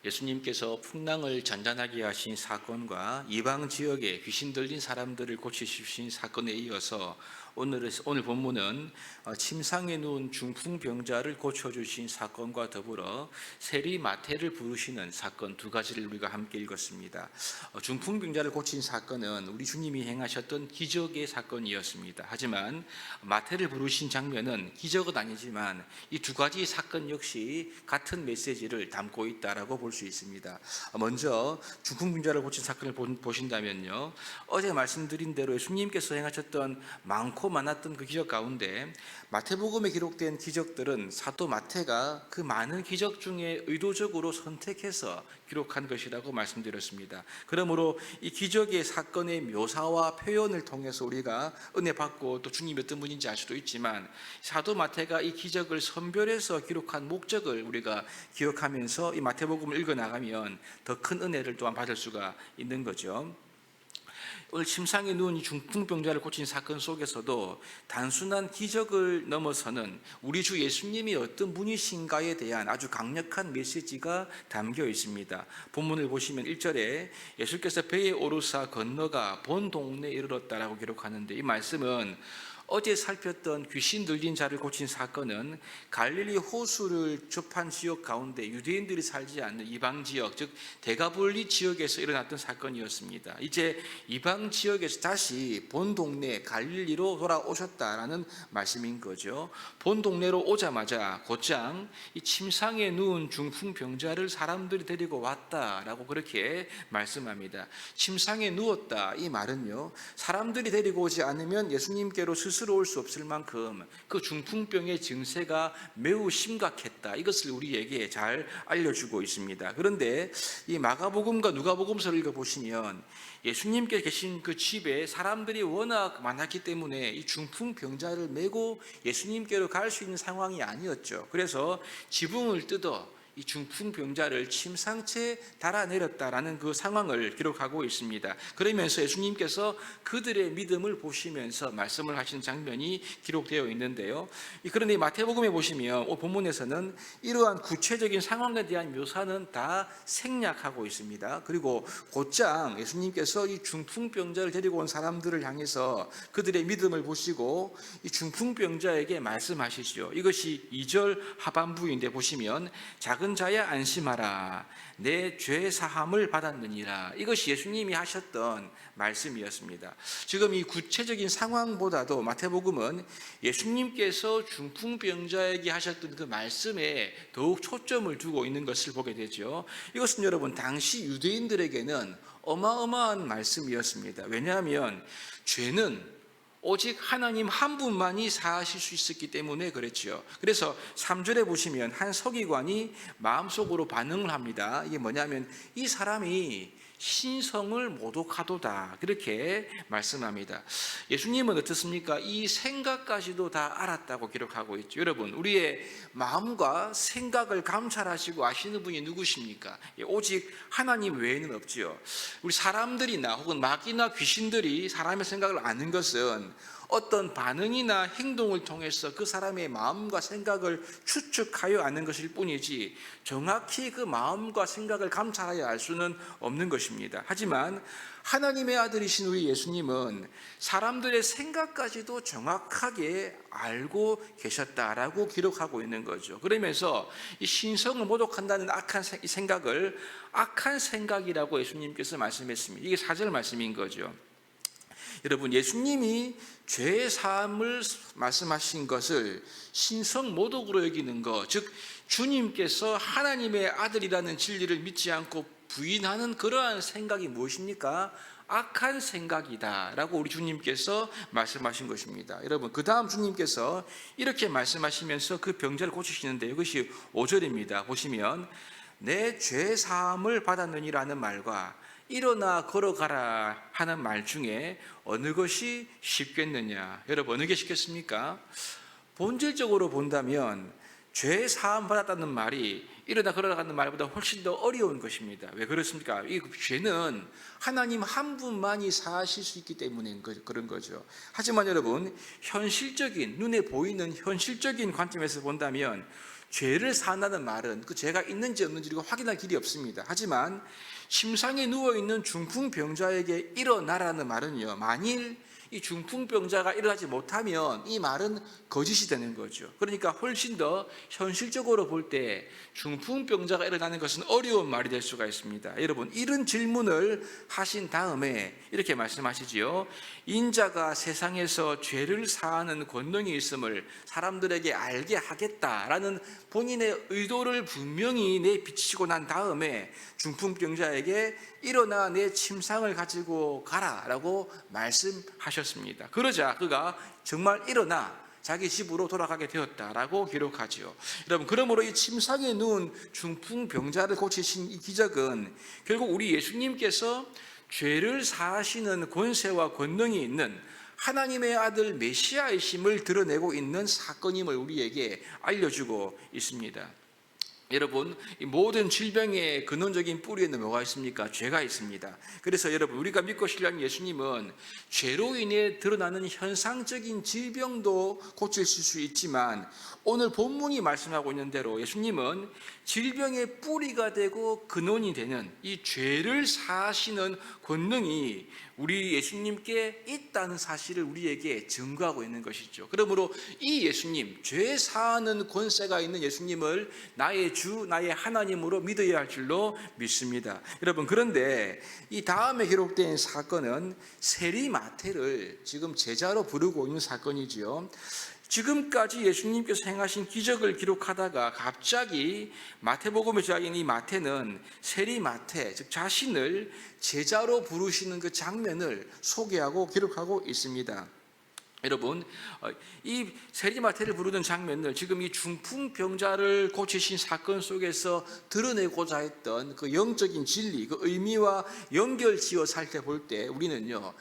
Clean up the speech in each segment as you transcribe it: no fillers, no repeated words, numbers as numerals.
예수님께서 풍랑을 잔잔하게 하신 사건과 이방 지역에 귀신 들린 사람들을 고치신 사건에 이어서 오늘 본문은 침상에 누운 중풍병자를 고쳐주신 사건과 더불어 세리 마태를 부르시는 사건 두 가지를 우리가 함께 읽었습니다. 중풍병자를 고친 사건은 우리 주님이 행하셨던 기적의 사건이었습니다. 하지만 마태를 부르신 장면은 기적은 아니지만 이 두 가지 사건 역시 같은 메시지를 담고 있다라고 볼 수 있습니다. 먼저 중풍병자를 고친 사건을 보신다면요, 어제 말씀드린 대로 예수님께서 행하셨던 많고 많았던 그 기적 가운데 마태복음에 기록된 기적들은 사도 마태가 그 많은 기적 중에 의도적으로 선택해서 기록한 것이라고 말씀드렸습니다. 그러므로 이 기적의 사건의 묘사와 표현을 통해서 우리가 은혜 받고 또 주님이 어떤 분인지 알 수도 있지만, 사도 마태가 이 기적을 선별해서 기록한 목적을 우리가 기억하면서 이 마태복음을 읽어 나가면 더 큰 은혜를 또한 받을 수가 있는 거죠. 오늘 침상에 누운 이 중풍병자를 고친 사건 속에서도 단순한 기적을 넘어서는 우리 주 예수님이 어떤 분이신가에 대한 아주 강력한 메시지가 담겨 있습니다. 본문을 보시면 1절에 예수께서 배에 오르사 건너가 본 동네에 이르렀다라고 기록하는데, 이 말씀은 어제 살폈던 귀신 들린 자를 고친 사건은 갈릴리 호수를 접한 지역 가운데 유대인들이 살지 않는 이방 지역, 즉 데가볼리 지역에서 일어났던 사건이었습니다. 이제 이방 지역에서 다시 본 동네 갈릴리로 돌아오셨다라는 말씀인 거죠. 본 동네로 오자마자 곧장 이 침상에 누운 중풍병자를 사람들이 데리고 왔다라고 그렇게 말씀합니다. 침상에 누웠다, 이 말은요, 사람들이 데리고 오지 않으면 예수님께로 스스로 올 수 없을 만큼 그 중풍병의 증세가 매우 심각했다, 이것을 우리에게 잘 알려주고 있습니다. 그런데 이 마가복음과 누가복음서를 읽어보시면 예수님께 계신 그 집에 사람들이 워낙 많았기 때문에 이 중풍병자를 메고 예수님께로 갈 수 있는 상황이 아니었죠. 그래서 지붕을 뜯어 이 중풍병자를 침상채 달아내렸다라는 그 상황을 기록하고 있습니다. 그러면서 예수님께서 그들의 믿음을 보시면서 말씀을 하신 장면이 기록되어 있는데요, 그런데 마태복음에 보시면 본문에서는 이러한 구체적인 상황에 대한 묘사는 다 생략하고 있습니다. 그리고 곧장 예수님께서 이 중풍병자를 데리고 온 사람들을 향해서 그들의 믿음을 보시고 이 중풍병자에게 말씀하시죠. 이것이 2절 하반부인데 보시면 작은 자야 안심하라, 내 죄 사함을 받았느니라, 이것이 예수님이 하셨던 말씀이었습니다. 지금 이 구체적인 상황보다도 마태복음은 예수님께서 중풍병자에게 하셨던 그 말씀에 더욱 초점을 두고 있는 것을 보게 되죠. 이것은 여러분 당시 유대인들에게는 어마어마한 말씀이었습니다. 왜냐하면 죄는 오직 하나님 한 분만이 사하실 수 있었기 때문에 그랬죠. 그래서 3절에 보시면 한 서기관이 마음속으로 반응을 합니다. 이게 뭐냐면 이 사람이 신성을 모독하도다, 그렇게 말씀합니다. 예수님은 어떻습니까? 이 생각까지도 다 알았다고 기록하고 있죠. 여러분, 우리의 마음과 생각을 감찰하시고 아시는 분이 누구십니까? 오직 하나님 외에는 없지요. 우리 사람들이나 혹은 마귀나 귀신들이 사람의 생각을 아는 것은 어떤 반응이나 행동을 통해서 그 사람의 마음과 생각을 추측하여 아는 것일 뿐이지 정확히 그 마음과 생각을 감찰하여 알 수는 없는 것입니다. 하지만 하나님의 아들이신 우리 예수님은 사람들의 생각까지도 정확하게 알고 계셨다라고 기록하고 있는 거죠. 그러면서 이 신성을 모독한다는 악한 생각을 악한 생각이라고 예수님께서 말씀했습니다. 이게 4절 말씀인 거죠. 여러분, 예수님이 죄의 사함을 말씀하신 것을 신성 모독으로 여기는 것, 즉 주님께서 하나님의 아들이라는 진리를 믿지 않고 부인하는 그러한 생각이 무엇입니까? 악한 생각이다 라고 우리 주님께서 말씀하신 것입니다. 여러분, 그 다음 주님께서 이렇게 말씀하시면서 그 병자를 고치시는데, 이것이 5절입니다. 보시면 내 죄 사함을 받았느니라는 말과 일어나 걸어가라 하는 말 중에 어느 것이 쉽겠느냐? 여러분, 어느 게 쉽겠습니까? 본질적으로 본다면 죄 사함 받았다는 말이 일어나 걸어가는 말보다 훨씬 더 어려운 것입니다. 왜 그렇습니까? 이 죄는 하나님 한 분만이 사하실 수 있기 때문에 그런 거죠. 하지만 여러분, 현실적인, 눈에 보이는 현실적인 관점에서 본다면 죄를 사한다는 말은 그 죄가 있는지 없는지 확인할 길이 없습니다. 하지만 침상에 누워있는 중풍병자에게 일어나라는 말은요, 만일 이 중풍병자가 일어나지 못하면 이 말은 거짓이 되는 거죠. 그러니까 훨씬 더 현실적으로 볼 때 중풍병자가 일어나는 것은 어려운 말이 될 수가 있습니다. 여러분, 이런 질문을 하신 다음에 이렇게 말씀하시지요. 인자가 세상에서 죄를 사하는 권능이 있음을 사람들에게 알게 하겠다라는 본인의 의도를 분명히 내비치고 난 다음에 중풍병자에게 일어나 내 침상을 가지고 가라라고 말씀하셨습니다. 그러자 그가 정말 일어나 자기 집으로 돌아가게 되었다라고 기록하죠. 여러분, 그러므로 이 침상에 누운 중풍병자를 고치신 이 기적은 결국 우리 예수님께서 죄를 사하시는 권세와 권능이 있는 하나님의 아들 메시아이심을 드러내고 있는 사건임을 우리에게 알려주고 있습니다. 여러분, 이 모든 질병의 근원적인 뿌리에는 뭐가 있습니까? 죄가 있습니다. 그래서 여러분, 우리가 믿고 신뢰하는 예수님은 죄로 인해 드러나는 현상적인 질병도 고치실 수 있지만 오늘 본문이 말씀하고 있는 대로 예수님은 질병의 뿌리가 되고 근원이 되는 이 죄를 사하시는 권능이 우리 예수님께 있다는 사실을 우리에게 증거하고 있는 것이죠. 그러므로 이 예수님, 죄 사하는 권세가 있는 예수님을 나의 주, 나의 하나님으로 믿어야 할 줄로 믿습니다. 여러분, 그런데 이 다음에 기록된 사건은 세리마태를 지금 제자로 부르고 있는 사건이지요. 지금까지 예수님께서 행하신 기적을 기록하다가 갑자기 마태복음의 저자인 이 마태는 세리마태, 즉 자신을 제자로 부르시는 그 장면을 소개하고 기록하고 있습니다. 여러분, 이 세리마태를 부르는 장면을 지금 이 중풍병자를 고치신 사건 속에서 드러내고자 했던 그 영적인 진리, 그 의미와 연결지어 살펴볼 때 우리는요,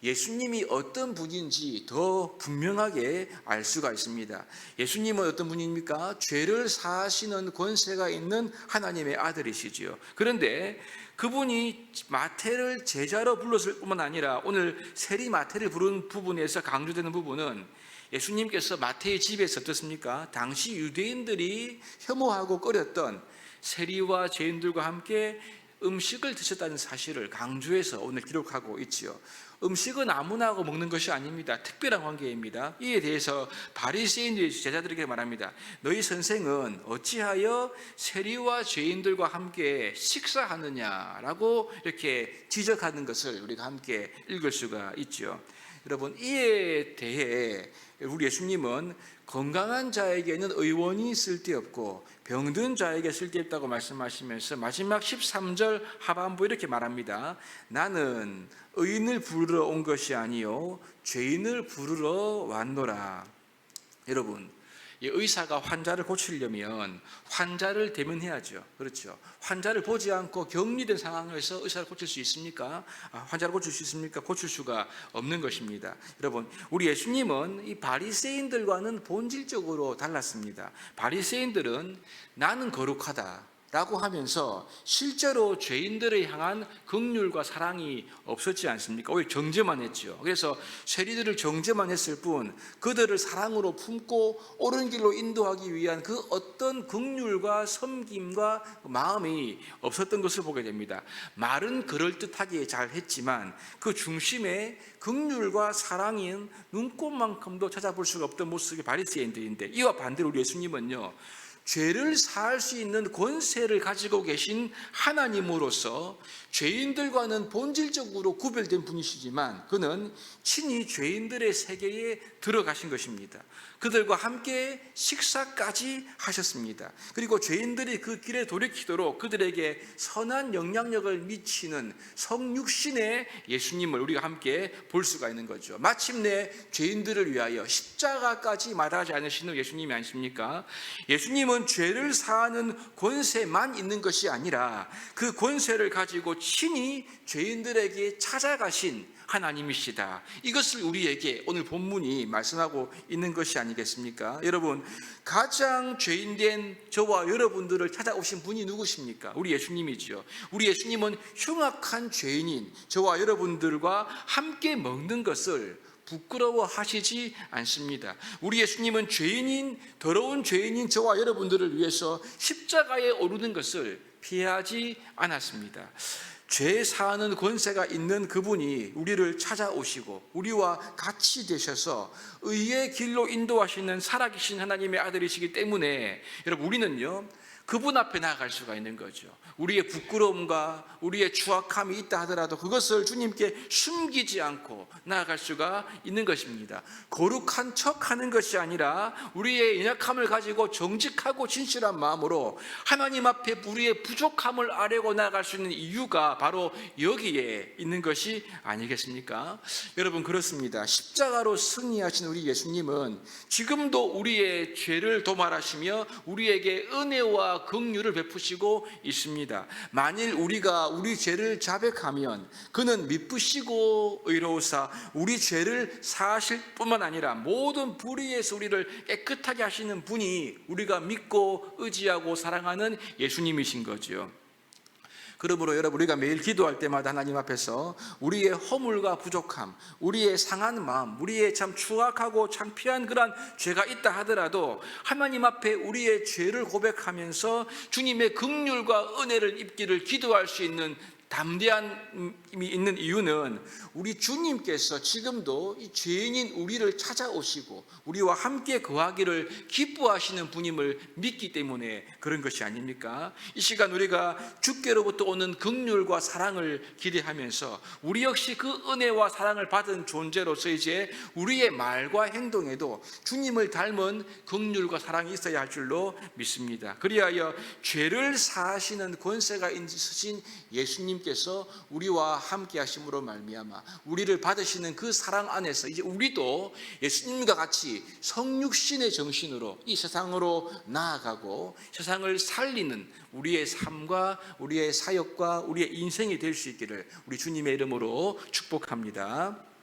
예수님이 어떤 분인지 더 분명하게 알 수가 있습니다. 예수님은 어떤 분입니까? 죄를 사하시는 권세가 있는 하나님의 아들이시지요. 그런데 그분이 마태를 제자로 불렀을 뿐만 아니라 오늘 세리마태를 부른 부분에서 강조되는 부분은 예수님께서 마태의 집에서 어떻습니까? 당시 유대인들이 혐오하고 꺼렸던 세리와 죄인들과 함께 음식을 드셨다는 사실을 강조해서 오늘 기록하고 있지요. 음식은 아무나 하고 먹는 것이 아닙니다. 특별한 관계입니다. 이에 대해서 바리새인들이 제자들에게 말합니다. 너희 선생은 어찌하여 세리와 죄인들과 함께 식사하느냐라고 이렇게 지적하는 것을 우리가 함께 읽을 수가 있죠. 여러분, 이에 대해 우리 예수님은 건강한 자에게는 의원이 쓸데없고 병든 자에게 쓸데없다고 말씀하시면서 마지막 13절 하반부 이렇게 말합니다. 나는 의인을 부르러 온 것이 아니요 죄인을 부르러 왔노라. 여러분, 이 의사가 환자를 고치려면 환자를 대면해야죠. 그렇죠. 환자를 보지 않고 격리된 상황에서 의사를 고칠 수 있습니까? 환자를 고칠 수 있습니까? 고칠 수가 없는 것입니다. 여러분, 우리 예수님은 이 바리새인들과는 본질적으로 달랐습니다. 바리새인들은 나는 거룩하다 라고 하면서 실제로 죄인들을 향한 긍휼과 사랑이 없었지 않습니까? 오히려 정죄만 했죠. 그래서 세리들을 정죄만 했을 뿐 그들을 사랑으로 품고 옳은 길로 인도하기 위한 그 어떤 긍휼과 섬김과 마음이 없었던 것을 보게 됩니다. 말은 그럴듯하게 잘 했지만 그 중심에 긍휼과 사랑인 눈꽃만큼도 찾아볼 수가 없던 모습이 바리새인들인데, 이와 반대로 우리 예수님은요, 죄를 사할 수 있는 권세를 가지고 계신 하나님으로서 죄인들과는 본질적으로 구별된 분이시지만 그는 친히 죄인들의 세계에 들어가신 것입니다. 그들과 함께 식사까지 하셨습니다. 그리고 죄인들이 그 길에 돌이키도록 그들에게 선한 영향력을 미치는 성육신의 예수님을 우리가 함께 볼 수가 있는 거죠. 마침내 죄인들을 위하여 십자가까지 마다하지 않으시는 예수님이 아니십니까? 예수님은 죄를 사하는 권세만 있는 것이 아니라 그 권세를 가지고 친히 죄인들에게 찾아가신 하나님이시다. 이것을 우리에게 오늘 본문이 말씀하고 있는 것이 아니겠습니까? 여러분, 가장 죄인된 저와 여러분들을 찾아오신 분이 누구십니까? 우리 예수님이죠. 우리 예수님은 흉악한 죄인인 저와 여러분들과 함께 먹는 것을 부끄러워하시지 않습니다. 우리 예수님은 더러운 죄인인 저와 여러분들을 위해서 십자가에 오르는 것을 피하지 않았습니다. 죄 사하는 권세가 있는 그분이 우리를 찾아오시고 우리와 같이 되셔서 의의 길로 인도하시는 살아계신 하나님의 아들이시기 때문에 여러분, 우리는요 그분 앞에 나아갈 수가 있는 거죠. 우리의 부끄러움과 우리의 추악함이 있다 하더라도 그것을 주님께 숨기지 않고 나아갈 수가 있는 것입니다. 거룩한 척하는 것이 아니라 우리의 연약함을 가지고 정직하고 진실한 마음으로 하나님 앞에 우리의 부족함을 아뢰고 나아갈 수 있는 이유가 바로 여기에 있는 것이 아니겠습니까? 여러분, 그렇습니다. 십자가로 승리하신 우리 예수님은 지금도 우리의 죄를 도말하시며 우리에게 은혜와 긍휼을 베푸시고 있습니다. 만일 우리가 우리 죄를 자백하면 그는 미쁘시고 의로우사 우리 죄를 사하실 뿐만 아니라 모든 불의에서 우리를 깨끗하게 하시는 분이 우리가 믿고 의지하고 사랑하는 예수님이신 거죠. 그러므로 여러분, 우리가 매일 기도할 때마다 하나님 앞에서 우리의 허물과 부족함, 우리의 상한 마음, 우리의 참 추악하고 창피한 그런 죄가 있다 하더라도 하나님 앞에 우리의 죄를 고백하면서 주님의 긍휼과 은혜를 입기를 기도할 수 있는 담대함이 있는 이유는 우리 주님께서 지금도 이 죄인인 우리를 찾아오시고 우리와 함께 거하기를 기뻐하시는 분임을 믿기 때문에 그런 것이 아닙니까? 이 시간 우리가 주께로부터 오는 긍휼과 사랑을 기대하면서 우리 역시 그 은혜와 사랑을 받은 존재로서 이제 우리의 말과 행동에도 주님을 닮은 긍휼과 사랑이 있어야 할 줄로 믿습니다. 그리하여 죄를 사하시는 권세가 있으신 예수님 께서 우리와 함께 하심으로 말미암아 우리를 받으시는 그 사랑 안에서 이제 우리도 예수님과 같이 성육신의 정신으로 이 세상으로 나아가고 세상을 살리는 우리의 삶과 우리의 사역과 우리의 인생이 될 수 있기를 우리 주님의 이름으로 축복합니다.